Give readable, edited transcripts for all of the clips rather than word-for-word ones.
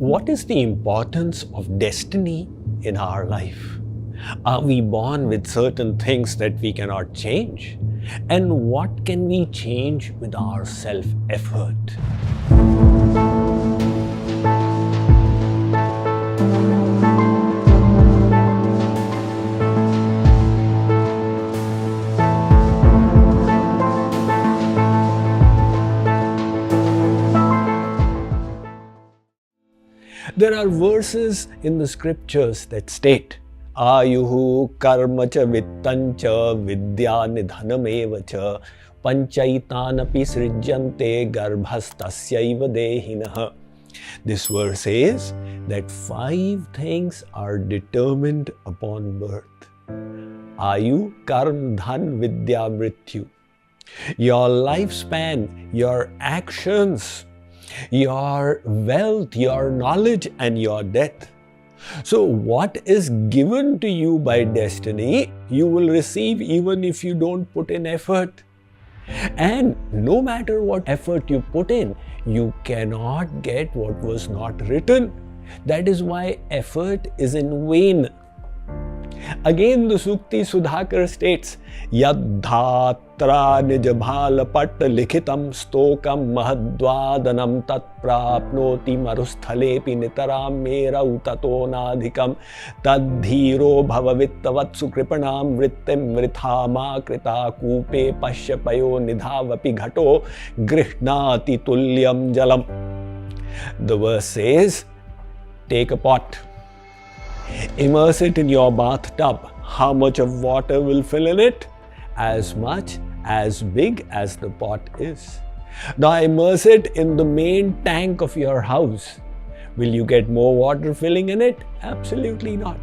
What is the importance of destiny in our life? Are we born with certain things that we cannot change? And what can we change with our self-effort? There are verses in the scriptures that state, Ayuhu karma cha vittancha vidya nidhanameva cha panchaitanapi srijyante garbhastasyaiva dehinah. This verse says that 5 things are determined upon birth. Ayu, karm, dhan, vidya, mrityu. Your lifespan, your actions, your wealth, your knowledge, and your death. So what is given to you by destiny, you will receive even if you don't put in effort. And no matter what effort you put in, you cannot get what was not written. That is why effort is in vain. Again, the Sukti Sudhakar states, Yadhatra nijabhala pat likhitam stokam mahadvadanam tat prapnoti marusthalepi nitaram mera utato nadhikam tadhiro bhavavittavatsu kripanam vrittim vrithama krita kupe pashyapayo nidhavapi ghato grihnati tulyam jalam. The verse says, take a pot, immerse it in your bathtub. How much of water will fill in it? As much as big as the pot is. Now immerse it in the main tank of your house. Will you get more water filling in it? Absolutely not.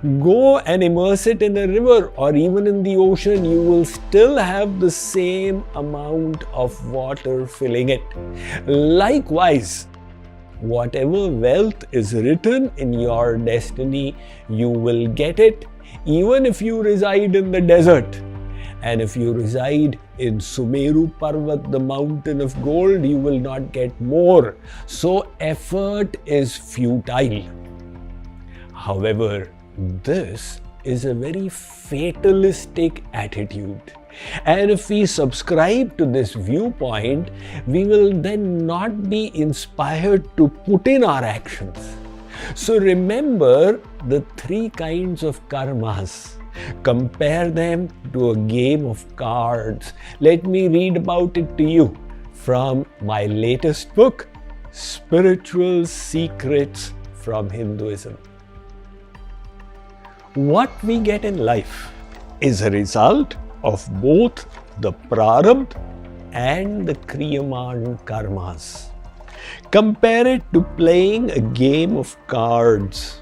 Go and immerse it in a river or even in the ocean. You will still have the same amount of water filling it. Likewise, whatever wealth is written in your destiny, you will get it even if you reside in the desert. And if you reside in Sumeru Parvat, the mountain of gold, you will not get more. So effort is futile. However, this is a very fatalistic attitude. And if we subscribe to this viewpoint, we will then not be inspired to put in our actions. So remember the 3 kinds of karmas. Compare them to a game of cards. Let me read about it to you from my latest book, Spiritual Secrets from Hinduism. What we get in life is a result of both the prarabdha and the kriyaman karmas. Compare it to playing a game of cards.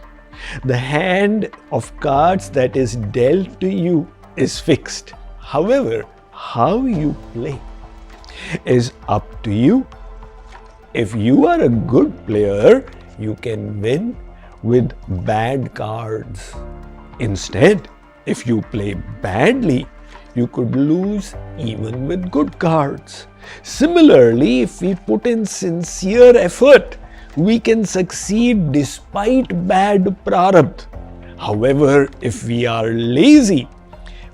The hand of cards that is dealt to you is fixed. However, how you play is up to you. If you are a good player, you can win with bad cards. Instead, if you play badly, you could lose even with good cards. Similarly, if we put in sincere effort, we can succeed despite bad prarabdha. However, if we are lazy,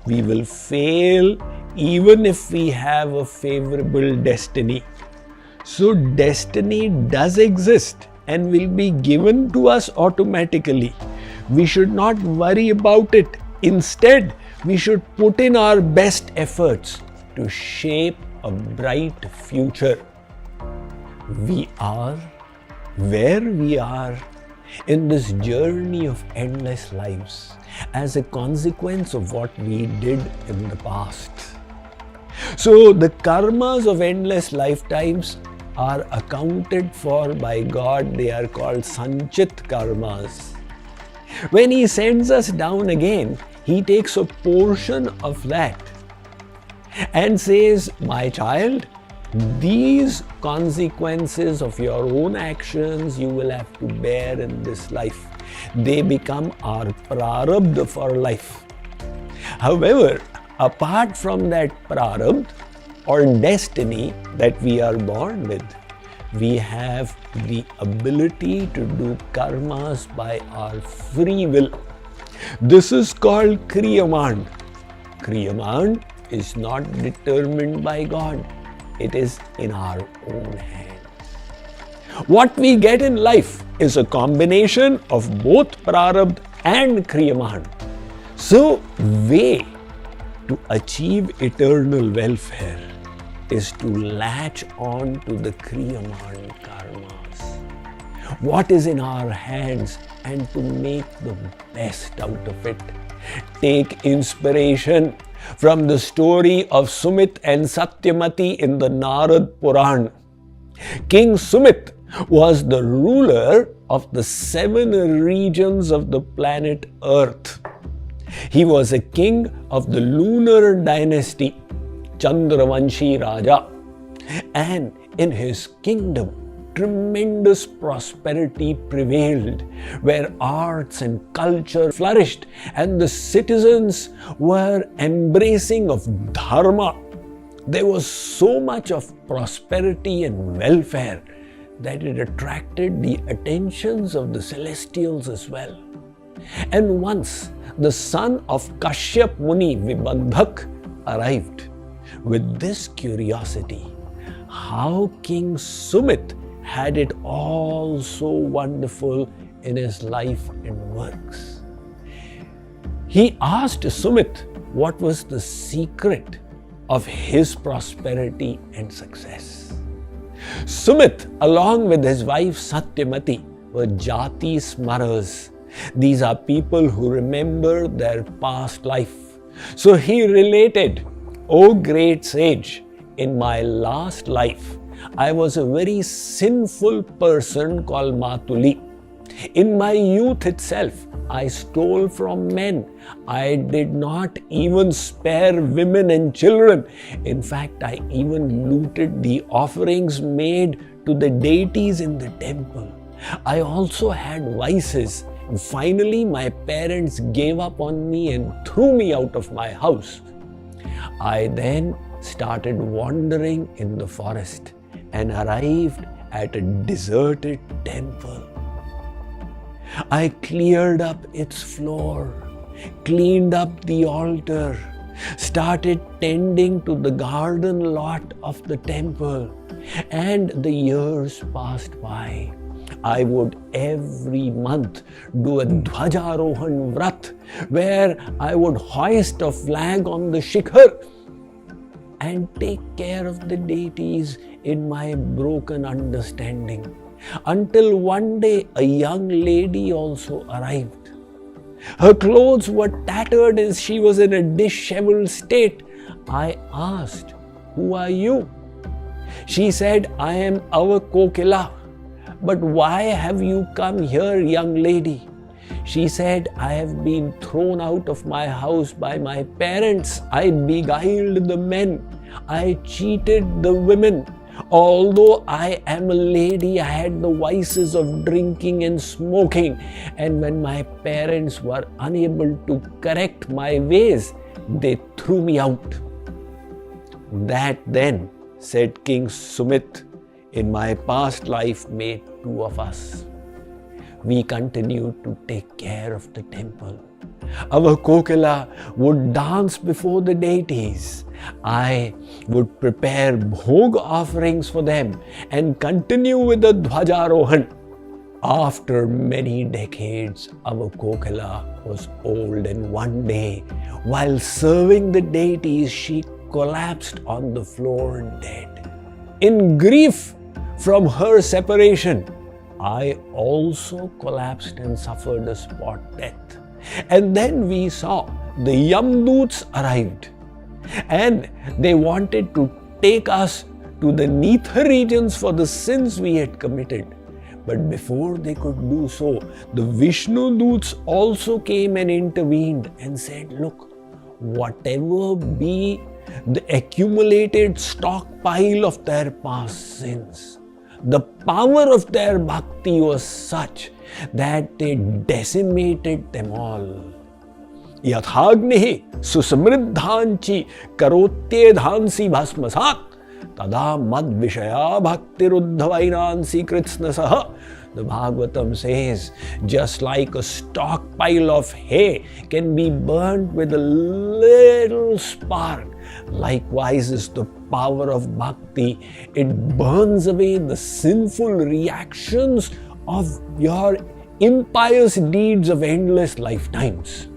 we will fail even if we have a favorable destiny. So destiny does exist and will be given to us automatically. We should not worry about it. Instead, we should put in our best efforts to shape a bright future. We are where we are in this journey of endless lives as a consequence of what we did in the past. So the karmas of endless lifetimes are accounted for by God. They are called sanchit karmas. When He sends us down again, He takes a portion of that and says, my child, these consequences of your own actions you will have to bear in this life. They become our prarabdha for life. However, apart from that prarabdha or destiny that we are born with, we have the ability to do karmas by our free will. This is called Kriyamand. Kriyamand is not determined by God. It is in our own hand. What we get in life is a combination of both Prarabdha and Kriyamand. So, way to achieve eternal welfare is to latch on to the Kriyamand karmas. What is in our hands and to make the best out of it. Take inspiration from the story of Sumit and Satyamati in the Narad Puran. King Sumit was the ruler of the 7 regions of the planet Earth. He was a king of the lunar dynasty, Chandravanshi Raja, and in his kingdom, tremendous prosperity prevailed, where arts and culture flourished, and the citizens were embracing of dharma. There was so much of prosperity and welfare that it attracted the attentions of the celestials as well. And once the son of Kashyap Muni, Vibandhak, arrived with this curiosity, how King Sumit had it all so wonderful in his life and works. He asked Sumit what was the secret of his prosperity and success. Sumit, along with his wife Satyamati, were Jati Smaras. These are people who remember their past life. So he related, "O great sage, in my last life, I was a very sinful person called Matuli. In my youth itself, I stole from men. I did not even spare women and children. In fact, I even looted the offerings made to the deities in the temple. I also had vices. Finally, my parents gave up on me and threw me out of my house. I then started wandering in the forest and arrived at a deserted temple. I cleared up its floor, cleaned up the altar, started tending to the garden lot of the temple, and the years passed by. I would every month do a Dhwajarohan Vrat, where I would hoist a flag on the Shikhar and take care of the deities in my broken understanding. Until one day a young lady also arrived. Her clothes were tattered and she was in a disheveled state. I asked, "Who are you?" She said, "I am our Kokila." "But why have you come here, young lady?" She said, "I have been thrown out of my house by my parents. I beguiled the men. I cheated the women. Although I am a lady, I had the vices of drinking and smoking. And when my parents were unable to correct my ways, they threw me out." "That then," said King Sumit, "in my past life made 2 of us. We continued to take care of the temple. Our Kokila would dance before the deities. I would prepare bhog offerings for them and continue with the Dhwajarohan. After many decades, our Kokila was old, and one day, while serving the deities, she collapsed on the floor dead. In grief from her separation, I also collapsed and suffered a spot death. And then we saw the Yamdoots arrived, and they wanted to take us to the Neetha regions for the sins we had committed. But before they could do so, the Vishnu Doots also came and intervened and said, "Look, whatever be the accumulated stockpile of their past sins, the power of their bhakti was such that they decimated them all. Yathagnihi susmriddhanchi karotyedhansi bhasmasat." tada mad vishaya bhaktiruddhavainan kritsnasaha. The Bhagavatam says, just like a stockpile of hay can be burnt with a little spark, likewise is the power of bhakti. It burns away the sinful reactions of your impious deeds of endless lifetimes.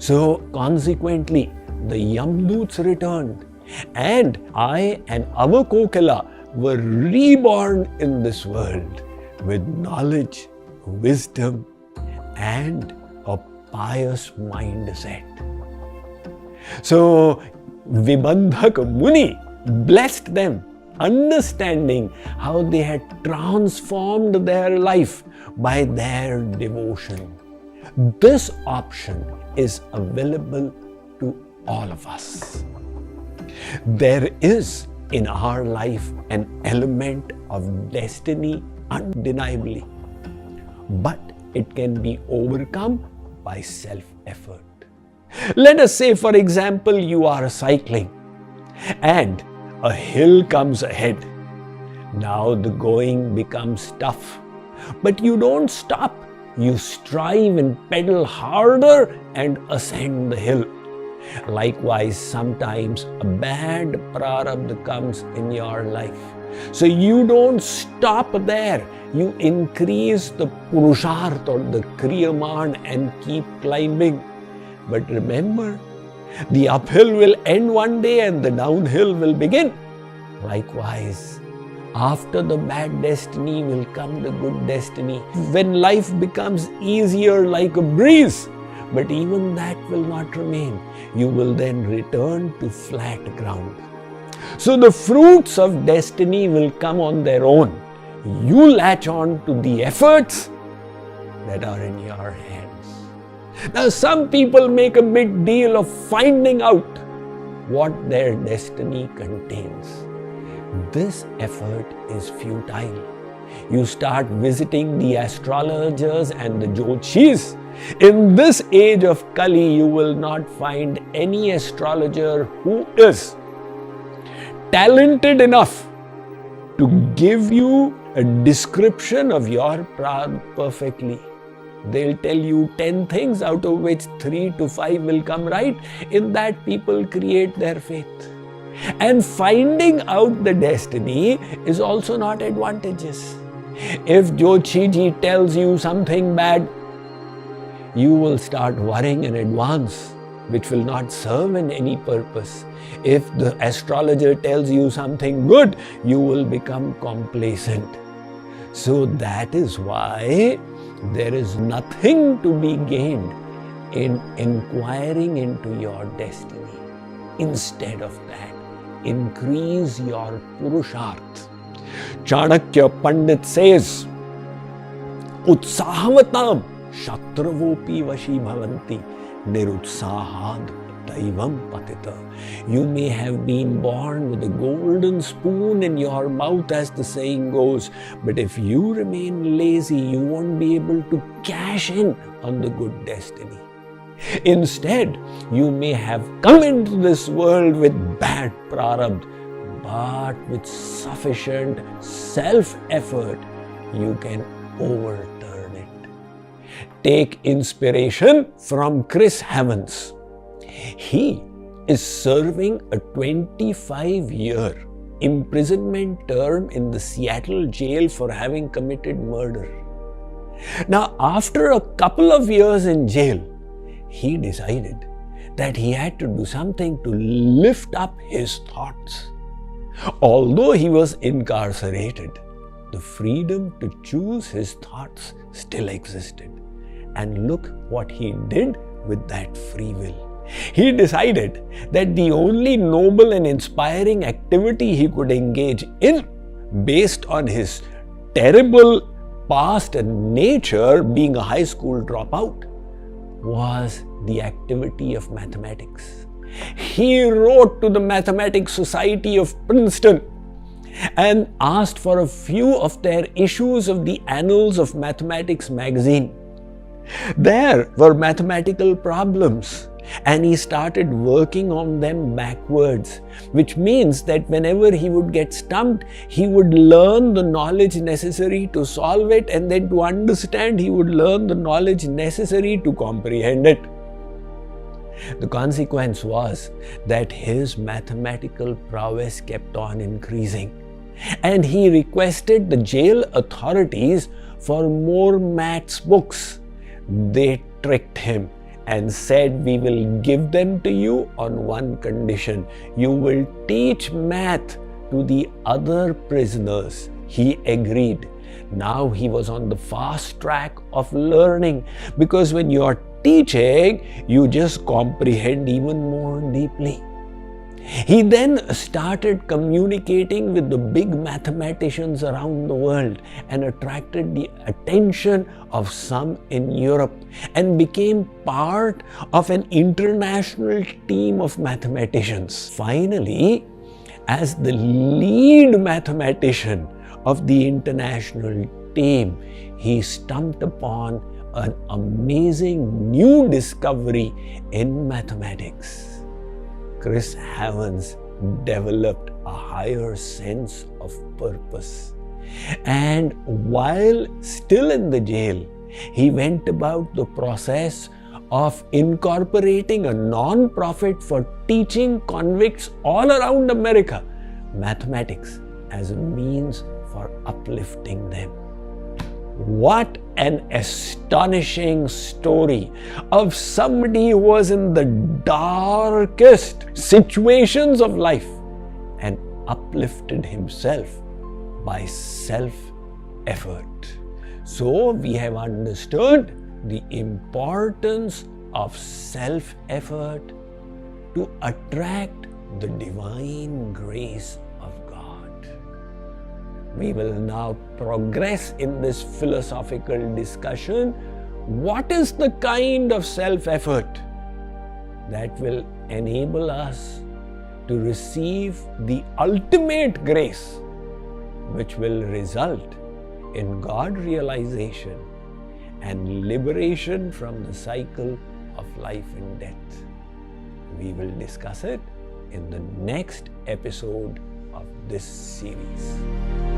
So consequently, the Yamdoots returned, and I and our Kokila were reborn in this world with knowledge, wisdom, and a pious mindset. So Vibandhak Muni blessed them, understanding how they had transformed their life by their devotion. This option is available to all of us. There is in our life an element of destiny, undeniably, but it can be overcome by self-effort. Let us say, for example, you are cycling and a hill comes ahead. Now the going becomes tough, but you don't stop. You strive and pedal harder and ascend the hill. Likewise, sometimes a bad prarabdha comes in your life. So you don't stop there. You increase the purusharth or the kriyaman and keep climbing. But remember, the uphill will end one day and the downhill will begin. Likewise, after the bad destiny will come the good destiny. When life becomes easier like a breeze, but even that will not remain. You will then return to flat ground. So the fruits of destiny will come on their own. You latch on to the efforts that are in your hands. Now some people make a big deal of finding out what their destiny contains. This effort is futile. You start visiting the astrologers and the jyotish. In this age of Kali, you will not find any astrologer who is talented enough to give you a description of your prarabdha perfectly. They'll tell you 10 things, out of which 3 to 5 will come right. In that, people create their faith. And finding out the destiny is also not advantageous. If Jyotishi tells you something bad, you will start worrying in advance, which will not serve in any purpose. If the astrologer tells you something good, you will become complacent. So that is why there is nothing to be gained in inquiring into your destiny. Instead of that, increase your purusharth. Chanakya Pandit says, Utsahavatam Shatravopi Vashi Bhavanti Nirutsahad Daivam Patita. You may have been born with a golden spoon in your mouth, as the saying goes, but if you remain lazy, you won't be able to cash in on the good destiny. Instead, you may have come into this world with bad prarabdha, but with sufficient self-effort, you can overturn it. Take inspiration from Chris Evans. He is serving a 25-year imprisonment term in the Seattle jail for having committed murder. Now, after a couple of years in jail, he decided that he had to do something to lift up his thoughts. Although he was incarcerated, the freedom to choose his thoughts still existed. And look what he did with that free will. He decided that the only noble and inspiring activity he could engage in, based on his terrible past and nature, being a high school dropout, was the activity of mathematics. He wrote to the Mathematics Society of Princeton and asked for a few of their issues of the Annals of Mathematics magazine. There were mathematical problems and he started working on them backwards, which means that whenever he would get stumped, he would learn the knowledge necessary to solve it, and then to understand, he would learn the knowledge necessary to comprehend it. The consequence was that his mathematical prowess kept on increasing, and he requested the jail authorities for more maths books. They tricked him and said, "We will give them to you on one condition. You will teach math to the other prisoners." He agreed. Now he was on the fast track of learning, because when you are teaching, you just comprehend even more deeply. He then started communicating with the big mathematicians around the world and attracted the attention of some in Europe, and became part of an international team of mathematicians. Finally, as the lead mathematician of the international team, he stumbled upon an amazing new discovery in mathematics. Chris Havens developed a higher sense of purpose. And while still in the jail, he went about the process of incorporating a non-profit for teaching convicts all around America mathematics as a means for uplifting them. What an astonishing story of somebody who was in the darkest situations of life and uplifted himself by self-effort. So we have understood the importance of self-effort to attract the divine grace of God. We will now progress in this philosophical discussion. What is the kind of self-effort that will enable us to receive the ultimate grace, which will result in God realization and liberation from the cycle of life and death? We will discuss it in the next episode of this series.